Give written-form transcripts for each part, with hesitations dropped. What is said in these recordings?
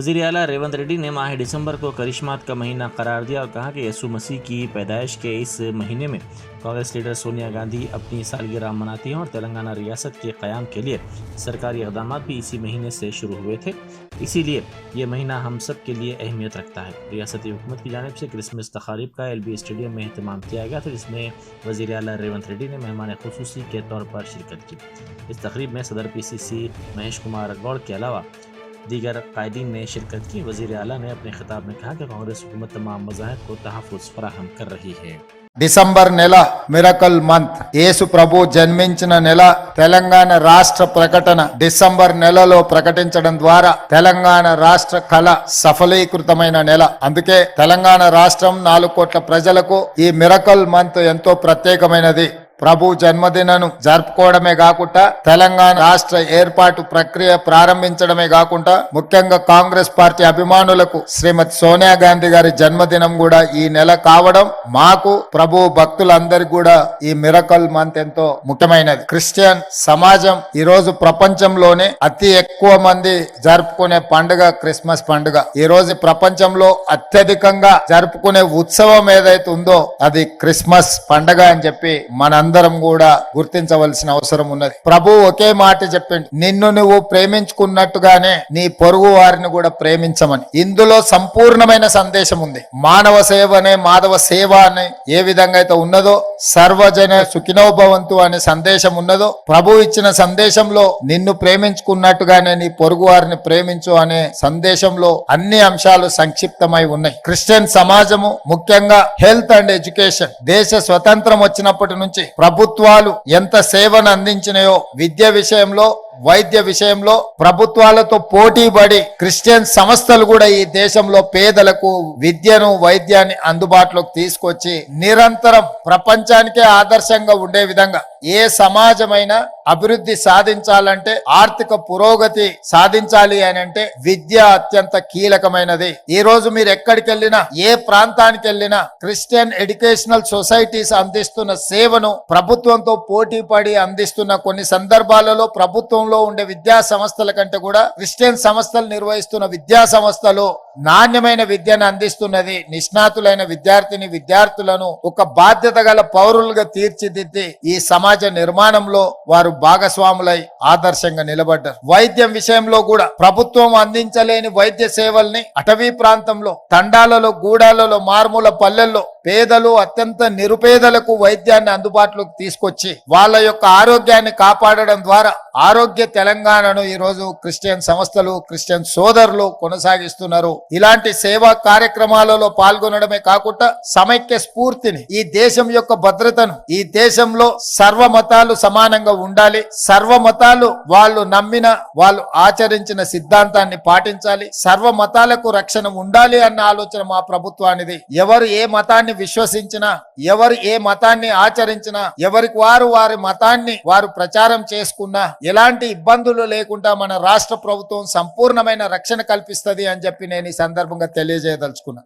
वज़ीर आला रेवंत रेड्डी ने माह दिसंबर को करिश्मात का महीना करार दिया और कहा कि यीशु मसीह की पैदाइश के इस महीने में कांग्रेस लीडर सोनिया गांधी अपनी सालगिरह मनाती हैं और तेलंगाना रियासत के क़याम के लिए सरकारी इक़दाम भी इसी महीने से शुरू हुए थे। इसीलिए ये महीना हम सब के लिए अहमियत रखता है। रियासती हुकूमत की जानिब से क्रिसमस तकारीब का LB स्टेडियम में अहतमाम किया गया था, जिसमें वज़ीर आला रेवंत रेड्डी ने मेहमान खुसूसी के तौर पर शिरकत की। इस तकरीब में सदर PCC महेश कुमार गौड़ के अलावा दीगर कायदीन ने शिरकत की। वज़ीर आला ने अपने खिताब में कहा कि कांग्रेस हुकूमत तमाम मज़ाहिब को तहफ़्फ़ुज़ फराहम कर रही है। డిసెంబర్ నెల మిరకల్ మంత్, యేసు ప్రభు జన్మించిన నెల. తెలంగాణ రాష్ట్ర ప్రకటన డిసెంబర్ నెలలో ప్రకటించడం ద్వారా తెలంగాణ రాష్ట్ర కళ సఫలీకృతమైన నెల. అందుకే తెలంగాణ రాష్ట్రం 4 కోట్ల ప్రజలకు ఈ మిరకల్ మంత్ ఎంతో ప్రత్యేకమైనది. ప్రభు జన్మదినను జరుపుకోవడమే కాకుండా తెలంగాణ రాష్ట్ర ఏర్పాటు ప్రక్రియ ప్రారంభించడమే కాకుండా ముఖ్యంగా కాంగ్రెస్ పార్టీ అభిమానులకు శ్రీమతి సోనియా గాంధీ గారి జన్మదినం కూడా ఈ నెల కావడం మాకు ప్రభు భక్తులందరికీ కూడా ఈ మిరకల్ మంత్ ఎంతో ముఖ్యమైనది. క్రిస్టియన్ సమాజం ఈ రోజు ప్రపంచంలోనే అతి ఎక్కువ మంది జరుపుకునే పండుగ క్రిస్మస్ పండుగ. ఈ రోజు ప్రపంచంలో అత్యధికంగా జరుపుకునే ఉత్సవం ఏదైతే ఉందో అది క్రిస్మస్ పండుగ అని చెప్పి అందరం కూడా గుర్తించవలసిన అవసరం ఉన్నది. ప్రభు ఒకే మాట చెప్పిండు, నిన్ను నువ్వు ప్రేమించుకున్నట్టుగానే నీ పొరుగు వారిని కూడా ప్రేమించమని. ఇందులో సంపూర్ణమైన సందేశం ఉంది. మానవ సేవనే మాధవ సేవ అని ఏ విధంగా అయితే ఉన్నదో, సర్వజన సుఖినోభవంతు అనే సందేశం ఉన్నదో, ప్రభు ఇచ్చిన సందేశంలో నిన్ను ప్రేమించుకున్నట్టుగానే నీ పొరుగు వారిని ప్రేమించు అనే సందేశంలో అన్ని అంశాలు సంక్షిప్తమై ఉన్నాయి. క్రిస్టియన్ సమాజము ముఖ్యంగా హెల్త్ అండ్ ఎడ్యుకేషన్, దేశ స్వతంత్రం వచ్చినప్పటి నుంచి ప్రభుత్వాలు ఎంత సేవను అందించినాయో విద్య విషయంలో, వైద్య విషయంలో ప్రభుత్వాలతో పోటీ పడి క్రిస్టియన్ సంస్థలు కూడా ఈ దేశంలో పేదలకు విద్యను వైద్యాన్ని అందుబాటులోకి తీసుకొచ్చి నిరంతరం ప్రపంచానికే ఆదర్శంగా ఉండే విధంగా ఏ సమాజమైనా అభివృద్ధి సాధించాలంటే, ఆర్థిక పురోగతి సాధించాలి అని అంటే విద్య అత్యంత కీలకమైనది. ఈ రోజు మీరు ఎక్కడికి వెళ్ళినా, ఏ ప్రాంతానికి వెళ్ళినా క్రిస్టియన్ ఎడ్యుకేషనల్ సొసైటీస్ అందిస్తున్న సేవను ప్రభుత్వంతో పోటీ పడి అందిస్తున్న కొన్ని సందర్భాలలో ప్రభుత్వంలో ఉండే విద్యా సంస్థల కంటే కూడా క్రిస్టియన్ సంస్థలు నిర్వహిస్తున్న విద్యా సంస్థలు నాణ్యమైన విద్యను అందిస్తున్నది. నిష్ణాతులైన విద్యార్థులను ఒక బాధ్యత గల పౌరులుగా తీర్చిదిద్ది ఈ సమాజ నిర్మాణంలో వారు భాగస్వాములై ఆదర్శంగా నిలబడ్డారు. వైద్యం విషయంలో కూడా ప్రభుత్వం అందించలేని వైద్య సేవల్ని అటవీ ప్రాంతంలో, తండాలలో, గూడాలలో, మారుమూల పల్లెల్లో పేదలు, అత్యంత నిరుపేదలకు వైద్యాన్ని అందుబాటులోకి తీసుకొచ్చి వాళ్ళ యొక్క ఆరోగ్యాన్ని కాపాడడం ద్వారా ఆరోగ్య తెలంగాణను ఈ రోజు క్రిస్టియన్ సంస్థలు, క్రిస్టియన్ సోదరులు కొనసాగిస్తున్నారు. ఇలాంటి సేవా కార్యక్రమాలలో పాల్గొనడమే కాకుండా సమైక్య స్ఫూర్తిని, ఈ దేశం యొక్క భద్రతను, ఈ దేశంలో సర్వ మతాలు సమానంగా ఉండాలి, సర్వ మతాలు వాళ్ళు నమ్మిన, వాళ్ళు ఆచరించిన సిద్ధాంతాన్ని పాటించాలి, సర్వ మతాలకు రక్షణ ఉండాలి అన్న ఆలోచన మా ప్రభుత్వానిది. ఎవరు ఏ మతాన్ని విశ్వసించినా, ఎవరు ఏ మతాన్ని ఆచరించినా, ఎవరికి వారి మతాన్ని వారు ప్రచారం చేసుకున్నా ఎలాంటి ఇబ్బందులు లేకుండా మన రాష్ట్ర ప్రభుత్వం సంపూర్ణమైన రక్షణ కల్పిస్తది అని చెప్పి నేను ఈ సందర్భంగా తెలియజేయదలుచుకున్నా.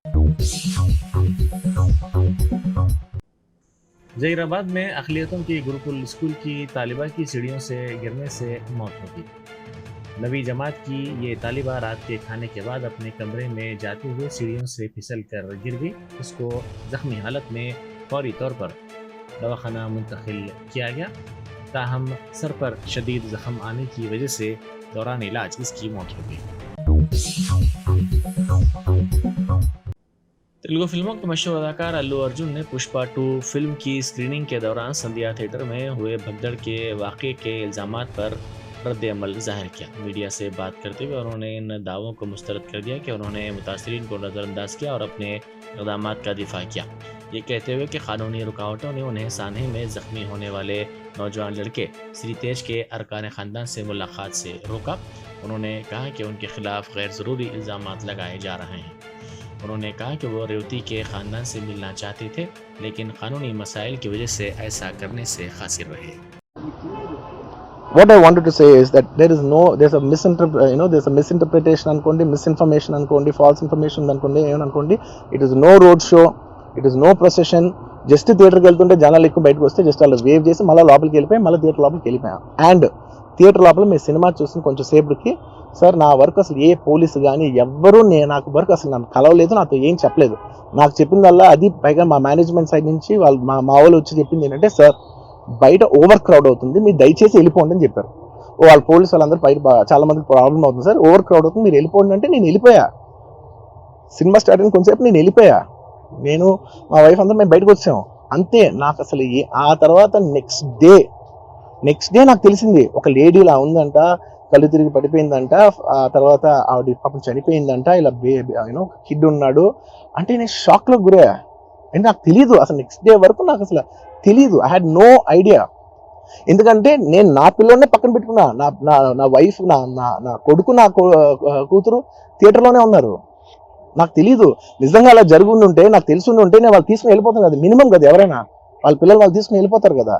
जहीराबाद में अक़लियतों की गुरुकुल स्कूल की तालिबा की सीढ़ियों से गिरने से मौत हो गई। नवी जमात की ये तालिबा रात के खाने के बाद अपने कमरे में जाते हुए सीढ़ियों से फिसल कर गिर गई। उसको जख्मी हालत में फौरी तौर पर दवाखाना मुंतकिल किया गया। ताहम सर पर शदीद जख्म आने की वजह से दौरान इलाज इसकी मौत हो गई। तेलुगु फिल्मों के मशहूर अदाकार अल्लू अर्जुन ने पुष्पा 2 फिल्म की स्क्रीनिंग के दौरान संध्या थिएटर में हुए भगदड़ के वाक़े के इल्ज़ामात पर रद्द अमल जाहिर किया। मीडिया से बात करते हुए उन्होंने इन दावों को मुस्तरद कर दिया कि उन्होंने मुतासरीन को नज़रअंदाज किया और अपने इक़दामात का दिफा किया, ये कहते हुए कि कानूनी रुकावटों ने उन्हें सानहे में ज़ख्मी होने वाले नौजवान लड़के श्रीतेज के अरकान ख़ानदान से मुलाकात से रोका। उन्होंने कहा कि उनके खिलाफ गैर ज़रूरी इल्ज़ामात लगाए जा रहे हैं। उन्होंने कहा कि वो रेवती के ख़ानदान से मिलना चाहते थे, लेकिन कानूनी मसाइल की वजह से ऐसा करने से कासिर रहे। What I wanted to say is that there's a misinterpretation ankondi, misinformation ankondi, false information ankondi, ankondi. It is no road show, it is no procession. Just థియేటర్కి వెళ్తుంటే జనాలు ఎక్కువ బయటకు వస్తే జస్ట్ అలా వేవ్ చేసి మళ్ళీ లోపలికి వెళ్ళిపోయి మళ్ళీ థియేటర్ లోపలికి వెళ్ళిపోయాం. అండ్ థియేటర్ లోపల మీ సినిమా చూసిన కొంచెం సేపటికి సార్ నా వర్క్ అసలు ఏ పోలీసు కానీ ఎవ్వరూ నాకు వర్క్ అసలు నన్ను కలవలేదు, నాతో ఏం చెప్పలేదు. నాకు చెప్పిందల్లా అది పైగా మా మేనేజ్మెంట్ సైడ్ నుంచి వాళ్ళు మా వాళ్ళు వచ్చి చెప్పింది ఏంటంటే సార్ బయట ఓవర్ క్రౌడ్ అవుతుంది, మీరు దయచేసి వెళ్ళిపోండి అని చెప్పారు. వాళ్ళ పోలీసు వాళ్ళందరూ బయట చాలా మందికి ప్రాబ్లం అవుతుంది సార్, ఓవర్ క్రౌడ్ అవుతుంది, మీరు వెళ్ళిపోండి అంటే నేను వెళ్ళిపోయా. సినిమా స్టార్ట్ అయిన కొంచెంసేపు నేను వెళ్ళిపోయా. నేను మా వైఫ్ అందరూ మేము బయటకు వచ్చాము అంతే. నాకు అసలు ఆ తర్వాత నెక్స్ట్ డే నాకు తెలిసింది ఒక లేడీ ఇలా ఉందంట, కళ్ళు తిరిగి పడిపోయిందంట, ఆ తర్వాత ఆవిడ పాపం చనిపోయిందంట, ఇలా కిడ్ ఉన్నాడు అంటే నేను షాక్లో గురయ్యా. అంటే నాకు తెలియదు అసలు నెక్స్ట్ డే వరకు నాకు అసలు తెలియదు. I had no idea. ఎందుకంటే నేను నా పిల్లల్ని పక్కన పెట్టుకున్నా, నా వైఫ్ నా కొడుకు నా కూతురు థియేటర్లోనే ఉన్నారు. నాకు తెలీదు. నిజంగా అలా జరిగి ఉంటే నాకు తెలిసి ఉంటే నేను వాళ్ళు తీసుకుని వెళ్ళిపోతాను కదా, మినిమం కదా, ఎవరైనా వాళ్ళ పిల్లలు వాళ్ళు తీసుకుని వెళ్ళిపోతారు కదా.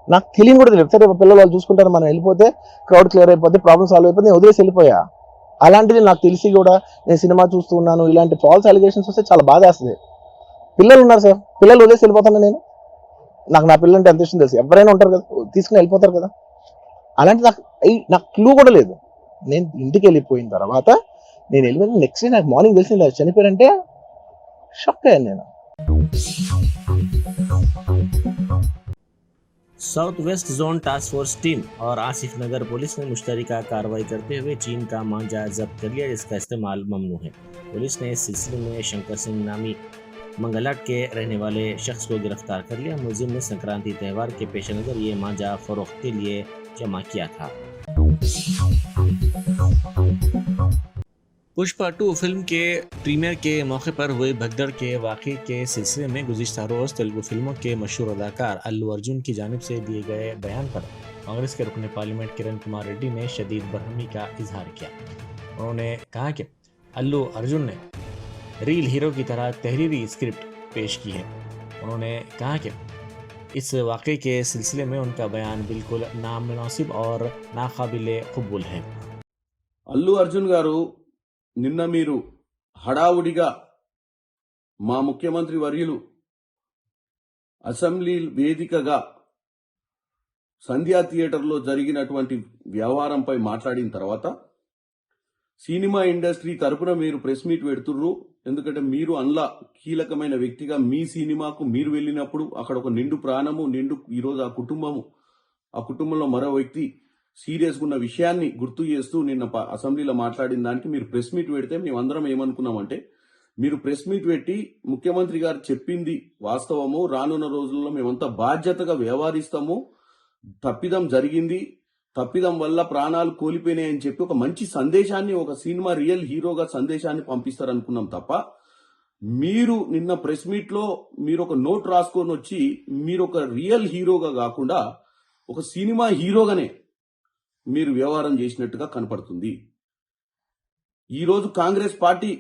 నాకు తెలియని కూడా తెలియదు. సరే పిల్లలు వాళ్ళు చూసుకుంటారు, మనం వెళ్ళిపోతే క్రౌడ్ క్లియర్ అయిపోతే ప్రాబ్లమ్ సాల్వ్ అయిపోతే నేను వదిలేసి వెళ్ళిపోయా. అలాంటిది నాకు తెలిసి కూడా నేను సినిమా చూస్తూ ఉన్నాను, ఇలాంటి ఫాల్స్ అలిగేషన్స్ వస్తే చాలా బాధ వేస్తుంది. పిల్లలు ఉన్నారు సార్, పిల్లలు వదిలేసి వెళ్ళిపోతాను నేను. నాకు నా పిల్లలు అంటే ఎంత ఇష్టం తెలుసు, ఎవరైనా ఉంటారు కదా తీసుకుని వెళ్ళిపోతారు కదా. అలాంటి నాకు క్లూ కూడా లేదు. నేను ఇంటికి వెళ్ళిపోయిన తర్వాత నేను వెళ్ళిపోయిన నెక్స్ట్ డే నాకు మార్నింగ్ తెలిసింది చనిపోయారంటే షాక్ అయ్యాను నేను. South west zone task force team और आसिफ नगर पुलिस ने मुश्तरका कार्रवाई करते हुए चीन का मांझा जब्त कर लिया, जिसका इस्तेमाल ममनू है। पुलिस ने इस सिलसिले में शंकर सिंह नामी मंगलाट के रहने वाले शख्स को गिरफ्तार कर लिया। मुलजिम ने संक्रांति त्यौहार के पेश नज़र ये मांझा फरोख्त के लिए जमा किया था। पुष्पा 2 फिल्म के प्रीमियर के मौके पर हुए भगदड़ के वाक़े के सिलसिले में गुज़िश्ता रोज़ तेलुगु फिल्मों के मशहूर अदाकार अल्लू अर्जुन की जानिब से दिए गए बयान पर कांग्रेस के रुकन पार्लियामेंट किरण कुमार रेड्डी ने शदीद बरहमी का इजहार किया। उन्होंने कहा कि अल्लू अर्जुन ने रील हीरो की तरह तहरीरी स्क्रिप्ट पेश की है। उन्होंने कहा कि इस वाक़े के सिलसिले में उनका बयान बिल्कुल नामुनासिब और नाकाबिले कबूल है। అల్లు అర్జున్ గారు, నిన్న మీరు హడావుడిగా మా ముఖ్యమంత్రి వర్యులు అసెంబ్లీ వేదికగా సంధ్యా థియేటర్లో జరిగినటువంటి వ్యవహారంపై మాట్లాడిన తర్వాత సినిమా ఇండస్ట్రీ తరపున మీరు ప్రెస్ మీట్ పెడుతుర్రు. ఎందుకంటే మీరు అందులో కీలకమైన వ్యక్తిగా మీ సినిమాకు మీరు వెళ్ళినప్పుడు అక్కడ ఒక నిండు ప్రాణము ఈరోజు ఆ కుటుంబంలో మరో వ్యక్తి సీరియస్గా ఉన్న విషయాన్ని గుర్తు చేస్తూ నిన్న అసెంబ్లీలో మాట్లాడిన దానికి మీరు ప్రెస్ మీట్ పెడితే మేమందరం ఏమనుకున్నామంటే, మీరు ప్రెస్ మీట్ పెట్టి ముఖ్యమంత్రి గారు చెప్పింది వాస్తవము, రానున్న రోజుల్లో మేమంతా బాధ్యతగా వ్యవహరిస్తాము, తప్పిదం జరిగింది, తప్పిదం వల్ల ప్రాణాలు కోల్పోయినాయని చెప్పి ఒక మంచి సందేశాన్ని, ఒక సినిమా రియల్ హీరోగా సందేశాన్ని పంపిస్తారనుకున్నాం తప్ప, మీరు నిన్న ప్రెస్ మీట్ లో మీరు ఒక నోట్ రాసుకొని వచ్చి మీరు ఒక రియల్ హీరోగా కాకుండా ఒక సినిమా హీరోగానే మీరు వ్యవహారం చేసినట్టుగా కనపడుతుంది. ఈరోజు కాంగ్రెస్ పార్టీ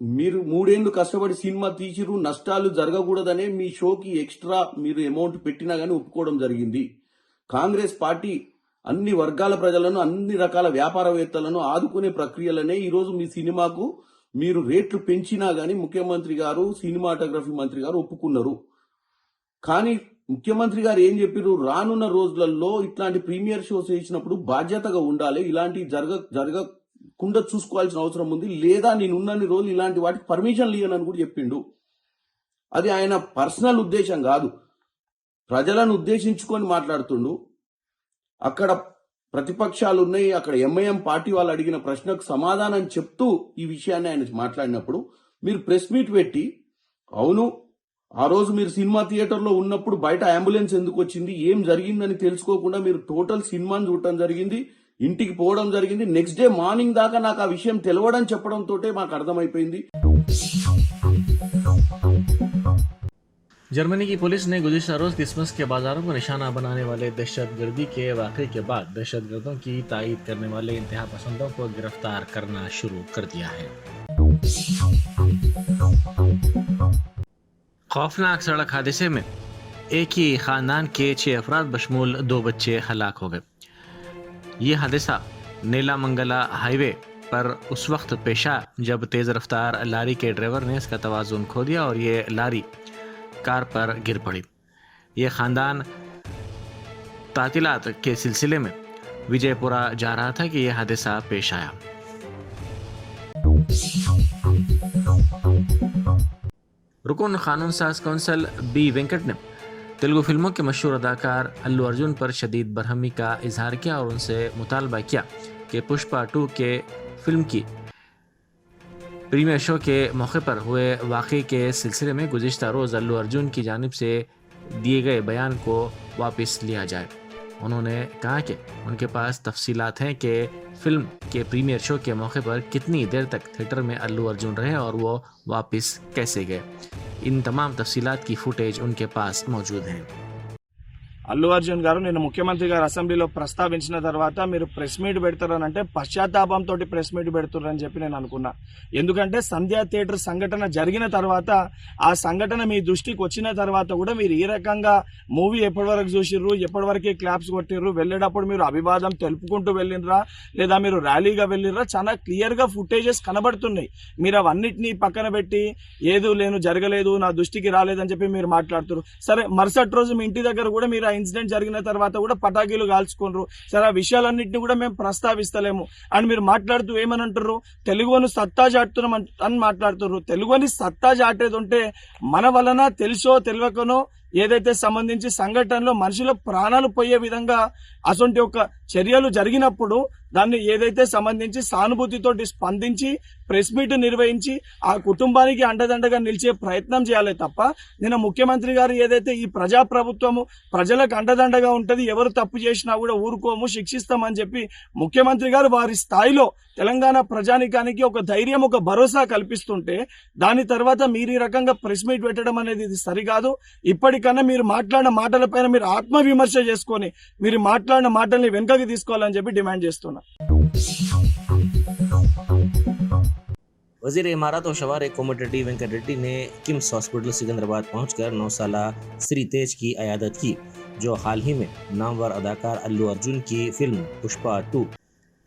మీరు 3 ఏళ్లు కష్టపడి సినిమా తీసిరు, నష్టాలు జరగకూడదనే మీ షోకి ఎక్స్ట్రా మీరు అమౌంట్ పెట్టినా గానీ ఒప్పుకోవడం జరిగింది. కాంగ్రెస్ పార్టీ అన్ని వర్గాల ప్రజలను, అన్ని రకాల వ్యాపారవేత్తలను ఆదుకునే ప్రక్రియలనే ఈరోజు మీ సినిమాకు మీరు రేట్లు పెంచినా గానీ ముఖ్యమంత్రి గారు, సినిమాటోగ్రఫీ మంత్రి గారు ఒప్పుకున్నారు. కానీ ముఖ్యమంత్రి గారు ఏం చెప్పారు, రానున్న రోజులలో ఇట్లాంటి ప్రీమియర్ షోస్ వేసినప్పుడు బాధ్యతగా ఉండాలి, ఇలాంటి జరగకుండా చూసుకోవాల్సిన అవసరం ఉంది, లేదా నేనున్నన్ని రోజులు ఇలాంటి వాటికి పర్మిషన్ ఇవ్వనని కూడా చెప్పిండు. అది ఆయన పర్సనల్ ఉద్దేశం కాదు, ప్రజలను ఉద్దేశించుకొని మాట్లాడుతుండు. అక్కడ ప్రతిపక్షాలు ఉన్నాయి, అక్కడ ఎంఐఎం పార్టీ వాళ్ళు అడిగిన ప్రశ్నకు సమాధానం చెప్తూ ఈ విషయాన్ని ఆయన మాట్లాడినప్పుడు మీరు ప్రెస్ మీట్ పెట్టి, అవును ఆ రోజు మీరు సినిమా థియేటర్లో ఉన్నప్పుడు బయట అంబులెన్స్ ఎందుకు వచ్చింది, ఏం జరిగిందని తెలుసుకోకుండా మీరు టోటల్ సినిమాని చూడటం జరిగింది, ఇంటికి పోవడం జరిగింది, నెక్స్ట్ డే మార్నింగ్ దాకా నాకు ఆ విషయం తెలియడం చెప్పడంతో మాకు అర్థమైపోయింది. जर्मनी की पुलिस ने गुज़िश्ता रोज़ क्रिसमस के बाजारों को निशाना बनाने वाले दहशतगर्दी के वाक़े के बाद दहशतगर्दों की तायीद करने वाले इंतहा पसंदों को गिरफ्तार करना शुरू कर दिया है। खौफनाक सड़क हादसे में एक ही ख़ानदान के 6 अफराद बशमूल 2 बच्चे हलाक हो गए। ये हादसा नीलामंगला हाईवे पर उस वक्त पेशा जब तेज़ रफ्तार लारी के ड्राइवर ने इसका तवाज़ुन खो दिया और ये लारी कार पर गिर पड़ी। ये ख़ानदान तातीलात के सिलसिले में विजयपुरा जा रहा था कि यह हादसा पेश आया। रुकन कानून साज कौंसल बी वेंकट ने तेलुगु फिल्मों के मशहूर अदाकार अल्लू अर्जुन पर शदीद बरहमी का इजहार किया और उनसे मुतालबा किया कि पुष्पा 2 के फिल्म की प्रीमियर शो के मौके पर हुए वाक़े के सिलसिले में गुज़िश्ता रोज़ अल्लू अर्जुन की जानिब से दिए गए बयान को वापस लिया जाए। उन्होंने कहा कि उनके पास तफसीलात हैं कि फिल्म के प्रीमियर शो के मौके पर कितनी देर तक थिएटर में अल्लू अर्जुन रहे और वो वापस कैसे गए। इन तमाम तफसीलात की फुटेज उनके पास मौजूद हैं। అల్లు అర్జున్ గారు నిన్న ముఖ్యమంత్రి గారు అసెంబ్లీలో ప్రస్తావించిన తర్వాత మీరు ప్రెస్ మీట్ పెడతారనంటే పశ్చాత్తాపంతో ప్రెస్ మీట్ పెడుతున్నారని చెప్పి నేను అనుకున్నా. ఎందుకంటే సంధ్యా థియేటర్ సంఘటన జరిగిన తర్వాత ఆ సంఘటన మీ దృష్టికి వచ్చిన తర్వాత కూడా మీరు ఈ రకంగా మూవీ ఎప్పటి వరకు చూసిర్రు, ఎప్పటి వరకే క్లాప్స్ కొట్టిర్రు, వెళ్ళేటప్పుడు మీరు అభివాదం తెలుపుకుంటూ వెళ్ళినరా లేదా మీరు ర్యాలీగా వెళ్ళినరా, చాలా క్లియర్ గా ఫుటేజెస్ కనబడుతున్నాయి. మీరు అవన్నిటినీ పక్కన పెట్టి ఏదో లేను జరగలేదు నా దృష్టికి రాలేదని చెప్పి మీరు మాట్లాడుతున్నారు. సరే, మరుసటి రోజు మీ ఇంటి దగ్గర కూడా మీరు ఇన్సిడెంట్ జరిగిన తర్వాత కూడా పటాకీలు కాల్చుకున్నారు. సరే, ఆ విషయాలన్నింటినీ కూడా మేము ప్రస్తావిస్తలేము అని మీరు మాట్లాడుతూ ఏమని అంటారు, తెలుగును సత్తా చాటుతున్నాం అని మాట్లాడుతున్నారు. తెలుగుని సత్తా చాటేది ఉంటే మన వలన తెలుసో తెలియకనో ఏదైతే సంబంధించి సంఘటనలో మనుషుల ప్రాణాలు పోయే విధంగా అసొంటి ఒక చర్యలు జరిగినప్పుడు దాన్ని ఏదైతే సంబంధించి సానుభూతితోటి స్పందించి ప్రెస్ మీట్ నిర్వహించి ఆ కుటుంబానికి అండదండగా నిలిచే ప్రయత్నం చేయాలి తప్ప నిన్న ముఖ్యమంత్రి గారు ఏదైతే ఈ ప్రజాప్రభుత్వము ప్రజలకు అండదండగా ఉంటది, ఎవరు తప్పు చేసినా కూడా ఊరుకోము శిక్షిస్తామని చెప్పి ముఖ్యమంత్రి గారు వారి స్థాయిలో తెలంగాణ ప్రజానికానికి ఒక ధైర్యం ఒక భరోసా కల్పిస్తుంటే దాని తర్వాత మీరు ఈ రకంగా ప్రెస్ మీట్ పెట్టడం అనేది ఇది సరికాదు. ఇప్పటికన్నా మీరు మాట్లాడిన మాటలపైన మీరు ఆత్మవిమర్శ చేసుకొని మీరు మాట్లాడిన మాటల్ని వెనుకకి తీసుకోవాలని చెప్పి డిమాండ్ చేస్తున్నా. वजीर इमारत और शवार कोमोडिटी वेंकट रेड्डी ने किम्स हॉस्पिटल सिकंदराबाद पहुंचकर 9 साल श्री तेज की अयादत की, जो हाल ही में नामवर अदाकार अल्लू अर्जुन की फिल्म पुष्पा 2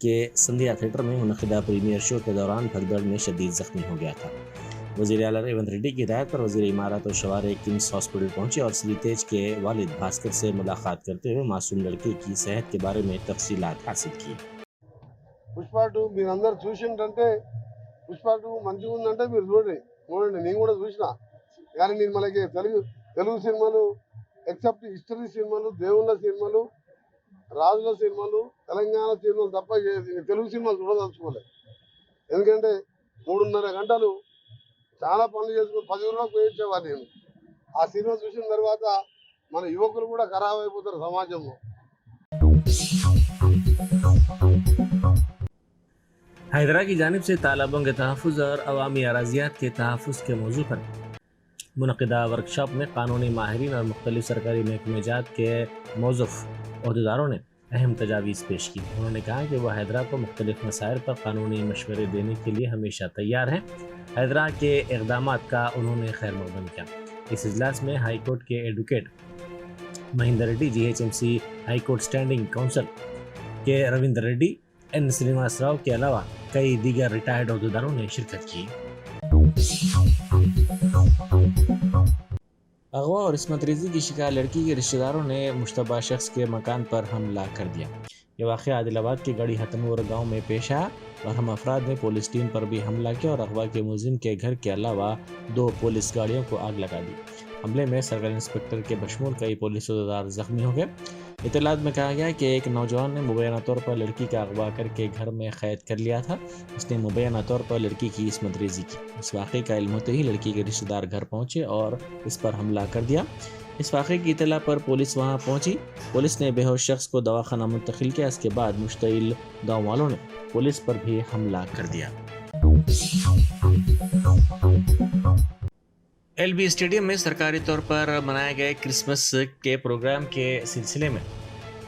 के संध्या थिएटर में मुनक़िदा प्रीमियर शो के दौरान भगदड़ में शदीद जख्मी हो गया था। वज़ीर आला रेवंत रेड्डी की हिदायत पर वज़ीर इमारत और शवारे किम्स हॉस्पिटल पहुंचे और श्री तेज के वालिद भास्कर से मुलाकात करते हुए मासूम लड़के की सेहत के बारे में तफसीलात हासिल की। పుష్ప 2 మీరందరూ చూసిందంటే పుష్ప 2 మంచిగా ఉందంటే మీరు చూడండి, నేను కూడా చూసిన. కానీ నేను మనకి తెలుగు సినిమాలు ఎక్సెప్ట్ హిస్టరీ సినిమాలు, దేవుళ్ళ సినిమాలు, రాజుల సినిమాలు, తెలంగాణ సినిమాలు తప్ప తెలుగు సినిమాలు చూడదలుచుకోలేదు. ఎందుకంటే 3.5 గంటలు చాలా పనులు చేసుకుని 10 ఊళ్ళకి పోయించేవారు నేను. ఆ సినిమా చూసిన తర్వాత మన యువకులు కూడా ఖరాబ్ అయిపోతారు సమాజంలో. हैदरा की जानिब से तालाबों के तहफ़्फ़ुज़ और अवामी अराज़ियात के तहफ़्फ़ुज़ के मौजू पर मुनक़िदा वर्कशॉप में क़ानूनी माहिरीन और मुख्तलिफ़ सरकारी महकमे जात के मौज़ूफ़ अहदेदारों ने अहम तजावीज़ पेश की। उन्होंने कहा कि वह हैदरा को मुख्तलिफ़ मसाइल पर क़ानूनी मशवरे देने के लिए हमेशा तैयार हैं। हैदरा के इक़दामात का उन्होंने खैर मक़दम किया। इस इजलास में हाई कोर्ट के advocate Mahinder Reddy, GHMC high court standing council के रविंदर रेड्डी, एन श्रीनिवास राव के अलावा कई दीगर रिटायर्ड अहदेदारों ने शिरकत की। अगवा और इस्मत रेज़ी की शिकार लड़की के रिश्तेदारों ने मुश्तबा शख्स के मकान पर हमला कर दिया। ये वाक़या आदिलाबाद के गढ़ी हतनूर गांव में पेश आया और हम अफराद ने पुलिस टीम पर भी हमला किया और अगवा के मुलजिम के घर के अलावा 2 पुलिस गाड़ियों को आग लगा दी। हमले में सर्कल इंस्पेक्टर के बशमूल कई पुलिस अहदेदार जख्मी हो गए। इत्तलात में कहा गया कि एक नौजवान ने मुबैना तौर पर लड़की का अगवा करके घर में कैद कर लिया था। उसने मुबैना तौर पर लड़की की इस्मत रेज़ी की। इस वाक़े का इल्म होते ही लड़की के रिश्तेदार घर पहुंचे और इस पर हमला कर दिया। इस वाक़े की इत्तला पर पुलिस वहां पहुंची। पुलिस ने बेहोश शख्स को दवाखाना मुंतकिल किया। इसके बाद मुश्तइल गाँव वालों ने पुलिस पर भी हमला कर दिया। LB स्टेडियम में सरकारी तौर पर मनाए गए क्रिसमस के प्रोग्राम के सिलसिले में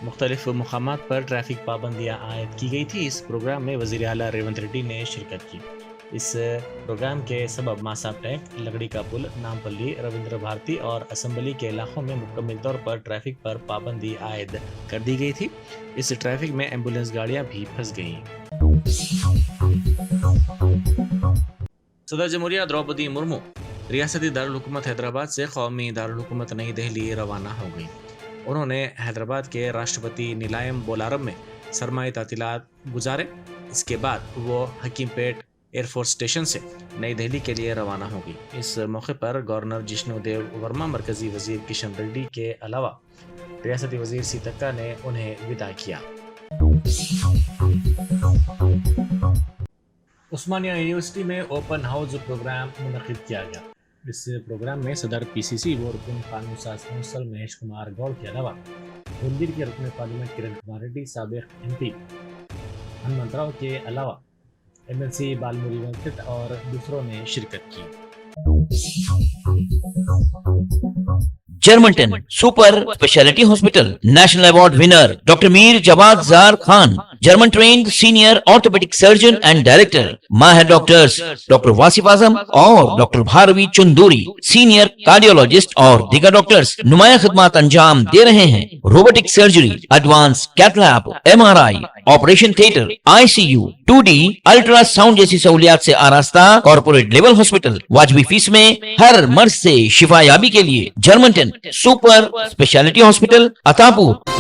मुख्तलिफ मकामात पर ट्रैफिक पाबंदियाँ आयद की गई थी। इस प्रोग्राम में वज़ीर आला रेवंत रेड्डी ने शिरकत की। इस प्रोग्राम के सबब मासाब टैंक, लकड़ी का पुल, नामपल्ली, रविंद्र भारती और असम्बली के इलाकों में मुकम्मल तौर पर ट्रैफिक पर पाबंदी आयद कर दी गई थी। इस ट्रैफिक में एम्बुलेंस गाड़ियाँ भी फंस गईं। सदर जमहूरिया द्रौपदी मुर्मू रियासती दारुल हुकूमत हैदराबाद से कौमी दारुल हुकूमत नई दिल्ली रवाना हो गई। उन्होंने हैदराबाद के राष्ट्रपति नीलायम बोलारम में सरमाई तातीलात गुजारे। इसके बाद वो हकीमपेट एयरफोर्स स्टेशन से नई दिल्ली के लिए रवाना होगी। इस मौके पर गवर्नर जिष्णुदेव वर्मा, मरकजी वजीर किशन रेड्डी के अलावा रियासती वजीर सीतक्का ने उन्हें विदा किया। उस्मानिया यूनिवर्सिटी में ओपन हाउस प्रोग्राम मुनक़िद किया गया। इस प्रोग्राम में सदर पीसीसी व रुकन कानून साज कौंसिल महेश कुमार गौड़ के अलावा मुंदिर के रुकन पार्लियामेंट किरण कुमार रेड्डी, साबिक एमपी हनुमंतराव के अलावा एमएलसी बालमुरी वेंकट और दूसरों ने शिरकत की। Germanten super speciality hospital national award winner doctor Mir Jawad Zar Khan, German trained senior orthopaedic surgeon and director, माहिर डॉक्टर्स डॉक्टर वासिफ आजम और doctor Bharvi Chanduri, senior cardiologist और दीगर डॉक्टर्स नुमाया खिदमत अंजाम दे रहे हैं। Robotic surgery, advance cath lab, MRI, operation theatre, ICU, 2D ultrasound जैसी सहूलियात से आरास्ता कॉर्पोरेट लेवल हॉस्पिटल। वाजबी फीस में हर मर्ज से शिफायाबी के लिए Germanton super speciality hospital, Attapur.